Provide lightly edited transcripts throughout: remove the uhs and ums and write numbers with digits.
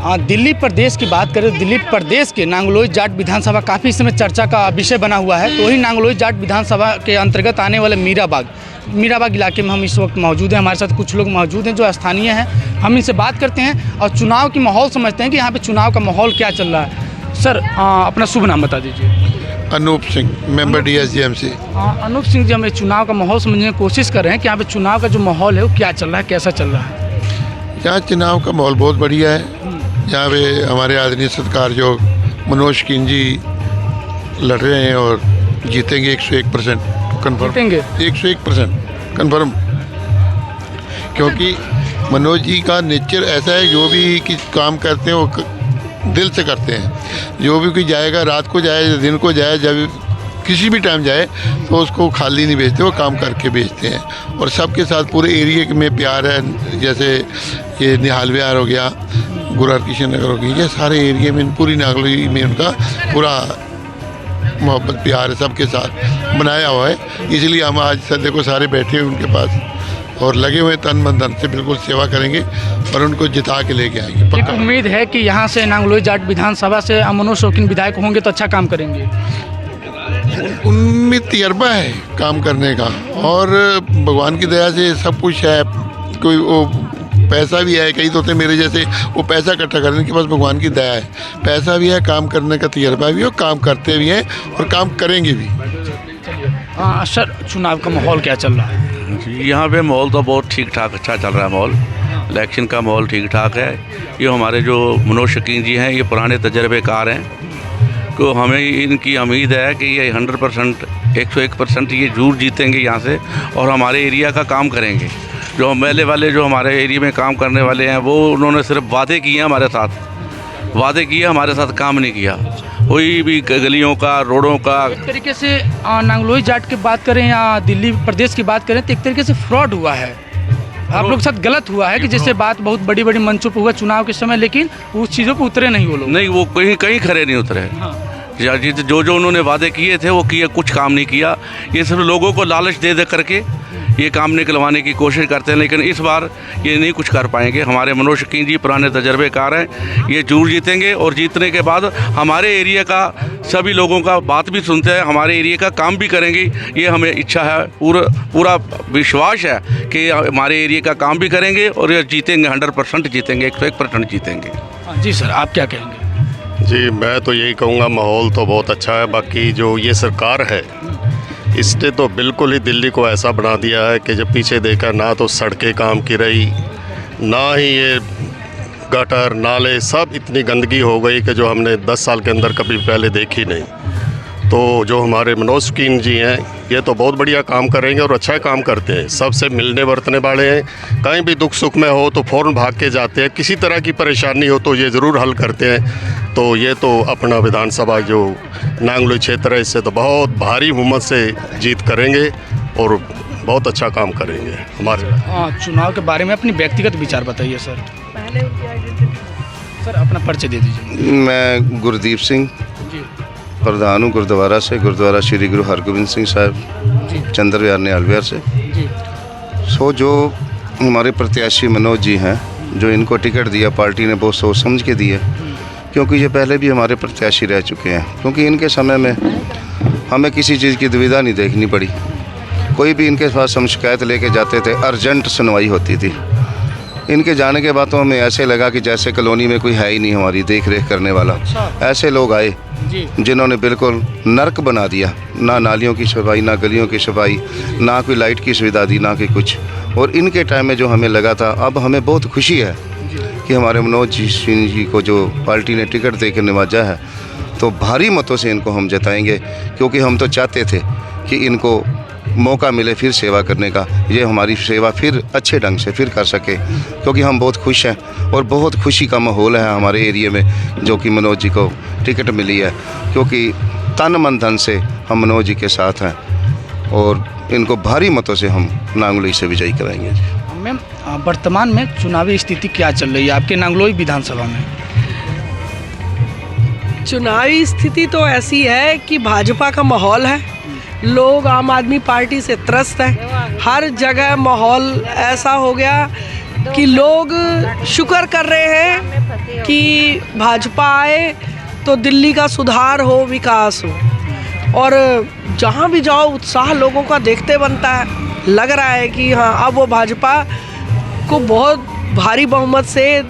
दिल्ली प्रदेश की बात करें, दिल्ली प्रदेश के नांगलोई जाट विधानसभा काफ़ी समय चर्चा का विषय बना हुआ है। तो वही नांगलोई जाट विधानसभा के अंतर्गत आने वाले मीराबाग इलाके में हम इस वक्त मौजूद हैं। हमारे साथ कुछ लोग मौजूद हैं जो स्थानीय हैं। हम इनसे बात करते हैं और चुनाव की माहौल समझते हैं कि यहाँ पे चुनाव का माहौल क्या चल रहा है। सर, अपना शुभ नाम बता दीजिए। Anoop Singh, member DSGMC। अनूप सिंह जी, हम चुनाव का माहौल समझने की कोशिश कर रहे हैं कि यहाँ पे चुनाव का जो माहौल है वो क्या चल रहा है, कैसा चल रहा है? यहाँ चुनाव का माहौल बहुत बढ़िया है। यहाँ पे हमारे आदरणीय सत्कार जो मनोज किन जी लड़ रहे हैं और जीतेंगे 101% कन्फर्म। जीतेंगे 101% कन्फर्म, क्योंकि मनोज जी का नेचर ऐसा है, जो भी काम करते हैं वो दिल से करते हैं। जो भी कोई जाएगा, रात को जाए या दिन को जाए, जब किसी भी टाइम जाए तो उसको खाली नहीं भेजते, वो काम करके भेजते हैं। और सबके साथ पूरे एरिया में प्यार है। जैसे ये निहाल विहार हो गया, गुरु हरकिशन नगर हो गया, ये सारे एरिया में, पूरी नागलोई में उनका पूरा मोहब्बत प्यार है, सबके साथ बनाया हुआ है। इसलिए हम आज सर देखो सारे बैठे हैं उनके पास और लगे हुए तन मन धन से बिल्कुल सेवा करेंगे और उनको जिता के लेके आएंगे। एक उम्मीद है कि यहाँ से नांगलोई जाट विधानसभा से मनोज शौकीन विधायक होंगे तो अच्छा काम करेंगे। उनमें तजर्बा है काम करने का और भगवान की दया से सब कुछ है। कोई वो पैसा भी है, कई तो होते मेरे जैसे वो पैसा इकट्ठा करने के पास भगवान की दया है। पैसा भी है, काम करने का तजर्बा भी है, काम करते भी हैं और काम करेंगे भी। सर, चुनाव का माहौल क्या चल रहा है? यहाँ पे माहौल तो बहुत ठीक ठाक अच्छा चल रहा है। माहौल इलेक्शन का माहौल ठीक ठाक है। ये हमारे जो मनोज शौकीन जी हैं, ये पुराने तजर्बेकार हैं, तो हमें इनकी उम्मीद है कि ये 100% 101% ये जरूर जीतेंगे यहाँ से और हमारे एरिया का काम करेंगे। जो एमएलए वाले जो हमारे एरिया में काम करने वाले हैं, वो उन्होंने सिर्फ वादे किए हैं, हमारे साथ वादे किए, हमारे साथ काम नहीं किया। कोई भी गलियों का, रोडों का, एक तरीके से नांगलोई जाट की बात करें या दिल्ली प्रदेश की बात करें तो एक तरीके से फ्रॉड हुआ है, आप लोग के साथ गलत हुआ है कि जिससे बात बहुत बड़ी बड़ी मंचों पर हुआ चुनाव के समय, लेकिन उस चीज़ों पर उतरे नहीं वो लोग। नहीं, वो कहीं खरे नहीं उतरे। जो उन्होंने वादे किए थे वो किए, कुछ काम नहीं किया। ये सिर्फ लोगों को लालच दे करके ये काम निकलवाने की कोशिश करते हैं, लेकिन इस बार ये नहीं कुछ कर पाएंगे। हमारे मनोज शौकीन जी पुराने तजर्बेकार हैं, ये जरूर जीतेंगे और जीतने के बाद हमारे एरिया का सभी लोगों का बात भी सुनते हैं, हमारे एरिया का काम भी करेंगे। ये हमें इच्छा है, पूरा विश्वास है कि हमारे एरिया का काम भी करेंगे और ये जीतेंगे, 100% जीतेंगे, 101% जीतेंगे। जी सर, आप क्या कहेंगे? जी, मैं तो यही कहूँगा, माहौल तो बहुत अच्छा है। बाकी जो ये सरकार है, इसने तो बिल्कुल ही दिल्ली को ऐसा बना दिया है कि जब पीछे देखा ना तो सड़कें काम की रही, ना ही ये गटर नाले, सब इतनी गंदगी हो गई कि जो हमने 10 साल के अंदर कभी पहले देखी नहीं। तो जो हमारे मनोज शौकीन जी हैं, ये तो बहुत बढ़िया काम करेंगे और अच्छा काम करते हैं। सबसे मिलने वर्तने वाले हैं, कहीं भी दुख सुख में हो तो फ़ौरन भाग के जाते हैं, किसी तरह की परेशानी हो तो ये ज़रूर हल करते हैं। तो ये तो अपना विधानसभा जो नांगलोई क्षेत्र है, इससे तो बहुत भारी बहुमत से जीत करेंगे और बहुत अच्छा काम करेंगे हमारे। चुनाव के बारे में अपनी व्यक्तिगत विचार बताइए सर। सर, अपना परिचय दे दीजिए। मैं गुरदीप सिंह, प्रधान हूँ गुरुद्वारा से, गुरुद्वारा श्री गुरु हरगोबिंद सिंह साहब चंद्र विहार निहाल विहार से। जो हमारे प्रत्याशी मनोज जी हैं, जो इनको टिकट दिया पार्टी ने बहुत सोच समझ के दिया, क्योंकि ये पहले भी हमारे प्रत्याशी रह चुके हैं। क्योंकि इनके समय में हमें किसी चीज़ की दुविधा नहीं देखनी पड़ी। कोई भी इनके पास हम शिकायत लेके जाते थे, अर्जेंट सुनवाई होती थी। इनके जाने के बाद तो हमें ऐसे लगा कि जैसे कॉलोनी में कोई है ही नहीं हमारी देख रेख करने वाला। ऐसे लोग आए जिन्होंने बिल्कुल नर्क बना दिया, ना नालियों की सफाई, ना गलियों की सफाई, ना कोई लाइट की सुविधा दी, ना कि कुछ। और इनके टाइम में जो हमें लगा था, अब हमें बहुत खुशी है कि हमारे मनोज सिंह जी को जो पार्टी ने टिकट दे कर नवाजा है, तो भारी मतों से इनको हम जिताएंगे। क्योंकि हम तो चाहते थे कि इनको मौका मिले फिर सेवा करने का, ये हमारी सेवा फिर अच्छे ढंग से फिर कर सके। क्योंकि हम बहुत खुश हैं और बहुत खुशी का माहौल है हमारे एरिया में, जो कि मनोज जी को टिकट मिली है। क्योंकि तन मन धन से हम मनोज जी के साथ हैं और इनको भारी मतों से हम नांगलोई से विजयी कराएंगे। मैम, वर्तमान में चुनावी स्थिति क्या चल रही है आपके नांगलोई विधानसभा में? चुनावी स्थिति तो ऐसी है कि भाजपा का माहौल है, लोग आम आदमी पार्टी से त्रस्त हैं। हर जगह माहौल ऐसा हो गया कि लोग शुक्र कर रहे हैं कि भाजपा आए तो दिल्ली का सुधार हो, विकास हो। और जहाँ भी जाओ उत्साह लोगों का देखते बनता है। लग रहा है कि हाँ, अब वो भाजपा को बहुत भारी बहुमत से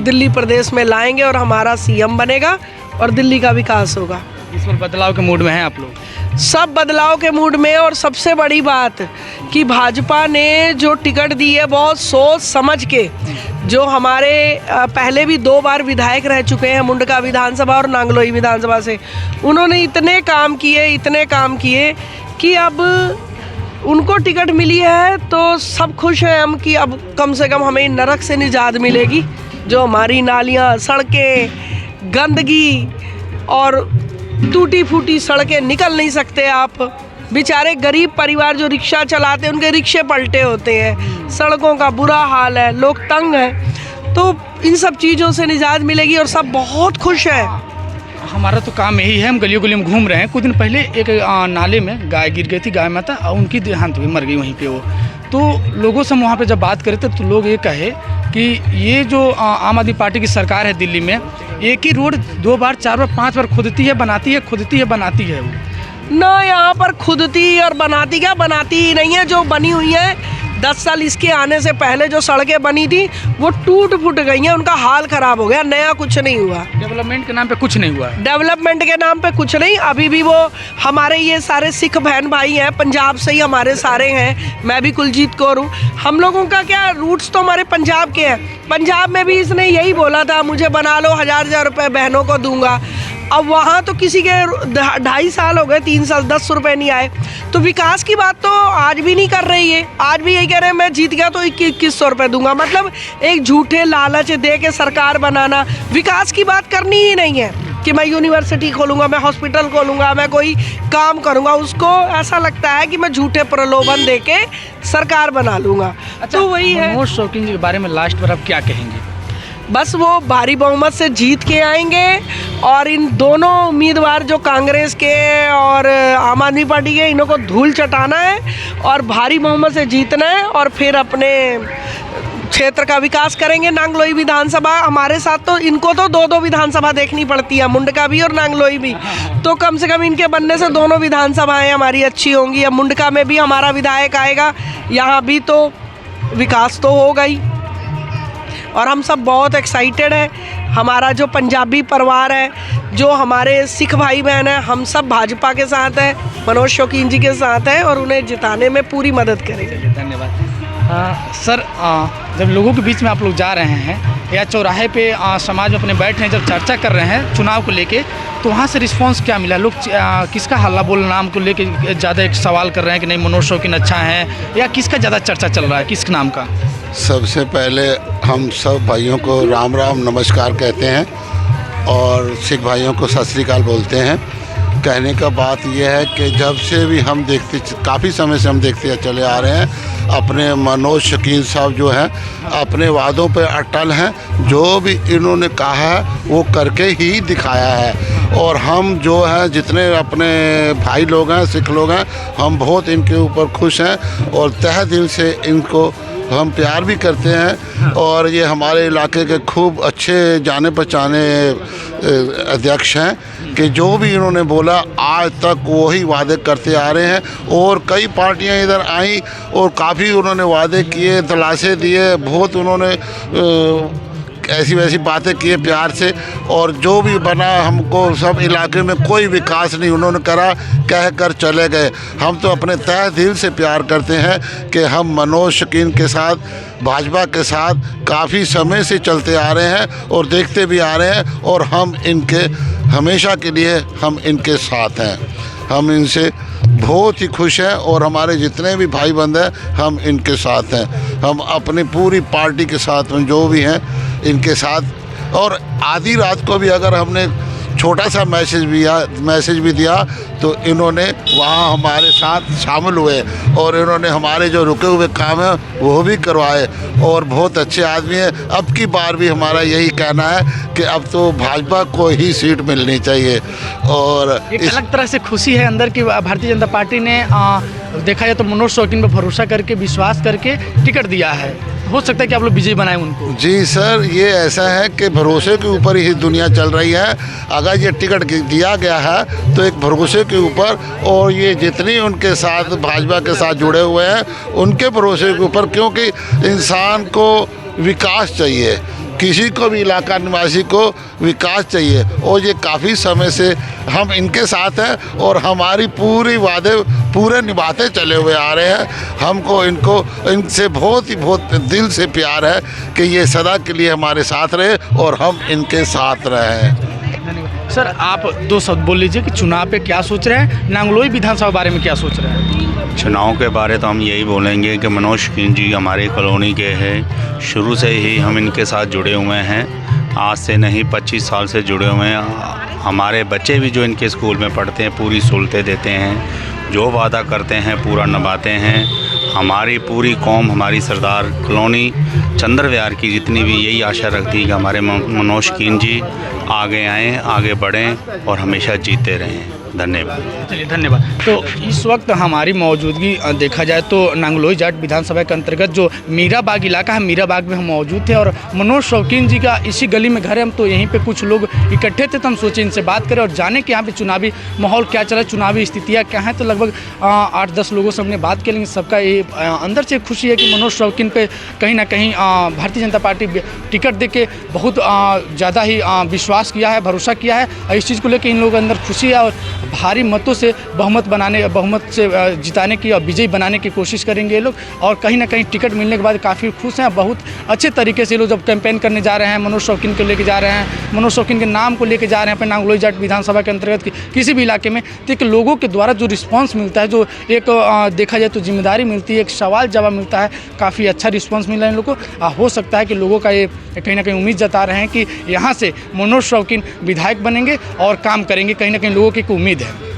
दिल्ली प्रदेश में लाएंगे और हमारा सीएम बनेगा और दिल्ली का विकास होगा। इस पर बदलाव के मूड में हैं आप लोग? सब बदलाव के मूड में। और सबसे बड़ी बात कि भाजपा ने जो टिकट दी है बहुत सोच समझ के, जो हमारे पहले भी 2 बार विधायक रह चुके हैं मुंडका विधानसभा और नांगलोई विधानसभा से, उन्होंने इतने काम किए कि अब उनको टिकट मिली है तो सब खुश हैं हम कि अब कम से कम हमें नरक से निजात मिलेगी। जो हमारी नालियाँ, सड़कें, गंदगी और टूटी फूटी सड़कें, निकल नहीं सकते आप। बेचारे गरीब परिवार जो रिक्शा चलाते हैं उनके रिक्शे पलटे होते हैं, सड़कों का बुरा हाल है, लोग तंग हैं। तो इन सब चीज़ों से निजात मिलेगी और सब बहुत खुश हैं। हमारा तो काम यही है, हम गलियों गलियों में घूम रहे हैं। कुछ दिन पहले एक नाले में गाय गिर गई थी, गाय माता, और उनकी देहांत हुई, मर गई वहीं पे वो। तो लोगों से हम वहाँ पे जब बात करे तो लोग ये कहे कि ये जो आम आदमी पार्टी की सरकार है दिल्ली में, एक ही रोड 2 बार 4 बार 5 बार खोदती है बनाती है वो। ना, यहाँ पर खुदती और बनाती क्या, बनाती ही नहीं है। जो बनी हुई है 10 साल इसके आने से पहले जो सड़कें बनी थी वो टूट फूट गई हैं, उनका हाल ख़राब हो गया, नया कुछ नहीं हुआ। डेवलपमेंट के नाम पे कुछ नहीं हुआ। डेवलपमेंट के नाम पे कुछ नहीं। अभी भी वो हमारे ये सारे सिख बहन भाई हैं, पंजाब से ही हमारे सारे हैं, मैं भी कुलजीत कौर हूँ। हम लोगों का क्या रूट्स तो हमारे पंजाब के हैं। पंजाब में भी इसने यही बोला था, मुझे बना लो, 1000 रुपये बहनों को दूंगा। अब वहाँ तो किसी के 2.5 साल हो गए, 3 साल 10 रुपये नहीं आए। तो विकास की बात तो आज भी नहीं कर रही है। आज भी यही कह रहे हैं मैं जीत गया तो 2100 रुपये दूंगा। मतलब एक झूठे लालच दे के सरकार बनाना, विकास की बात करनी ही नहीं है कि मैं यूनिवर्सिटी खोलूँगा, मैं हॉस्पिटल खोलूँगा, मैं कोई काम करूँगा। उसको ऐसा लगता है कि मैं झूठे प्रलोभन दे के सरकार बना लूँगा। अच्छा, तो वही है। मनोज शौकीन जी के बारे में लास्ट पर आप क्या कहेंगे? बस वो भारी बहुमत से जीत के आएंगे और इन दोनों उम्मीदवार जो कांग्रेस के और आम आदमी पार्टी के, इन्हों को धूल चटाना है और भारी बहुमत से जीतना है और फिर अपने क्षेत्र का विकास करेंगे। नांगलोई विधानसभा हमारे साथ, तो इनको तो 2-2 विधानसभा देखनी पड़ती है, मुंडका भी और नांगलोई भी। तो कम से कम इनके बनने से दोनों विधानसभाएं हमारी अच्छी होंगी। अब मुंडका में भी हमारा विधायक आएगा, यहाँ भी तो विकास तो होगा ही। और हम सब बहुत एक्साइटेड हैं। हमारा जो पंजाबी परिवार है, जो हमारे सिख भाई बहन हैं, हम सब भाजपा के साथ हैं, मनोज शौकीन जी के साथ हैं और उन्हें जिताने में पूरी मदद करेंगे। धन्यवाद। सर, जब लोगों के बीच में आप लोग जा रहे हैं या चौराहे पे समाज में अपने बैठे हैं, जब चर्चा कर रहे हैं चुनाव को लेके, तो वहाँ से रिस्पांस क्या मिला? लोग किसका हल्ला बोल नाम को लेके ज़्यादा एक सवाल कर रहे हैं कि नहीं मनोज शौकीन अच्छा है, या किसका ज़्यादा चर्चा चल रहा है, किस नाम का? सबसे पहले हम सब भाइयों को राम राम नमस्कार कहते हैं और सिख भाइयों को सत श्री अकाल बोलते हैं। कहने का बात यह है कि जब से भी हम देखते, काफ़ी समय से हम देखते चले आ रहे हैं, अपने मनोज शौकीन साहब जो हैं अपने वादों पर अटल हैं। जो भी इन्होंने कहा है वो करके ही दिखाया है। और हम जो हैं, जितने अपने भाई लोग हैं, सिख लोग हैं, हम बहुत इनके ऊपर खुश हैं और तहे दिल से इनको हम प्यार भी करते हैं। और ये हमारे इलाके के खूब अच्छे जाने पहचाने अध्यक्ष हैं कि जो भी इन्होंने बोला आज तक वही वादे करते आ रहे हैं। और कई पार्टियां इधर आईं और काफ़ी उन्होंने वादे किए, दिलासे दिए, बहुत उन्होंने ऐसी वैसी बातें किए प्यार से। और जो भी बना, हमको सब इलाके में कोई विकास नहीं उन्होंने करा, कह कर चले गए। हम तो अपने तहे दिल से प्यार करते हैं कि हम मनोज शौकीन के साथ, भाजपा के साथ काफ़ी समय से चलते आ रहे हैं और देखते भी आ रहे हैं और हम इनके हमेशा के लिए हम इनके साथ हैं। हम इनसे बहुत ही खुश हैं और हमारे जितने भी भाई बंद हैं हम इनके साथ हैं। हम अपनी पूरी पार्टी के साथ में जो भी हैं इनके साथ। और आधी रात को भी अगर हमने छोटा सा मैसेज भी दिया तो इन्होंने वहाँ हमारे साथ शामिल हुए और इन्होंने हमारे जो रुके हुए काम हैं वो भी करवाए और बहुत अच्छे आदमी हैं। अब की बार भी हमारा यही कहना है कि अब तो भाजपा को ही सीट मिलनी चाहिए। और एक अलग तरह से खुशी है अंदर की भारतीय जनता पार्टी ने देखा जाए तो मनोज शौकीन पर भरोसा करके, विश्वास करके टिकट दिया है। हो सकता है कि आप लोग विजयी बनाए उनको। जी सर, ये ऐसा है कि भरोसे के ऊपर ही दुनिया चल रही है। अगर ये टिकट दिया गया है तो एक भरोसे के ऊपर, और ये जितनी उनके साथ भाजपा के साथ जुड़े हुए हैं उनके भरोसे के ऊपर, क्योंकि इंसान को विकास चाहिए, किसी को भी इलाका निवासी को विकास चाहिए, और ये काफ़ी समय से हम इनके साथ हैं और हमारी पूरी वादे पूरे निभाते चले हुए आ रहे हैं। हमको इनसे बहुत दिल से प्यार है कि ये सदा के लिए हमारे साथ रहे और हम इनके साथ रहें। सर, आप 2 शब्द बोल लीजिए कि चुनाव पे क्या सोच रहे हैं, नांगलोई विधानसभा बारे में क्या सोच रहे हैं? चुनाव के बारे तो हम यही बोलेंगे कि मनोज कीन जी हमारे कॉलोनी के हैं, शुरू से ही हम इनके साथ जुड़े हुए हैं, आज से नहीं 25 साल से जुड़े हुए हैं। हमारे बच्चे भी जो इनके स्कूल में पढ़ते हैं पूरी सहूलतें देते हैं, जो वादा करते हैं पूरा निभाते हैं। हमारी पूरी कौम, हमारी सरदार कॉलोनी चंद्र विहार की जितनी भी यही आशा रखती है कि हमारे मनोज कीन जी आगे आएँ, आगे बढ़ें और हमेशा जीते रहें। धन्यवाद। चलिए, धन्यवाद। तो इस वक्त हमारी मौजूदगी देखा जाए तो नांगलोई जाट विधानसभा के अंतर्गत जो मीरा बाग इलाका है, मीरा बाग में हम मौजूद थे और मनोज शौकीन जी का इसी गली में घर है। हम तो यहीं पे कुछ लोग इकट्ठे थे, तो हम सोचे इनसे बात करें और जाने कि यहाँ पे चुनावी माहौल क्या चला, चुनावी स्थितियाँ क्या हैं। तो लगभग 8-10 लोगों से हमने बात की, लेकिन सबका ये अंदर से खुशी है कि मनोज शौकीन पे कहीं ना कहीं भारतीय जनता पार्टी टिकट दे के बहुत ज़्यादा ही विश्वास किया है, भरोसा किया है, और इस चीज़ को लेकर इन लोगों के अंदर खुशी है और भारी मतों से बहुमत से जिताने की और विजयी बनाने की कोशिश करेंगे ये लोग। और कहीं ना कहीं टिकट मिलने के बाद काफ़ी खुश हैं, बहुत अच्छे तरीके से ये लोग जब कैंपेन करने जा रहे हैं, मनोज शौकीन को लेके जा रहे हैं, मनोज शौकीन के नाम को लेके जा रहे हैं अपने नांगलोई जाट विधानसभा के अंतर्गत किसी भी इलाके में, तो एक लोगों के द्वारा जो रिस्पॉन्स मिलता है, जो एक देखा जाए तो जिम्मेदारी मिलती है, एक सवाल जवाब मिलता है, काफ़ी अच्छा रिस्पॉन्स मिला है इन लोगों को। हो सकता है कि लोगों का ये कहीं ना कहीं उम्मीद जता रहे हैं कि यहाँ से मनोज शौकीन विधायक बनेंगे और काम करेंगे, कहीं ना कहीं लोगों की एक उम्मीद है।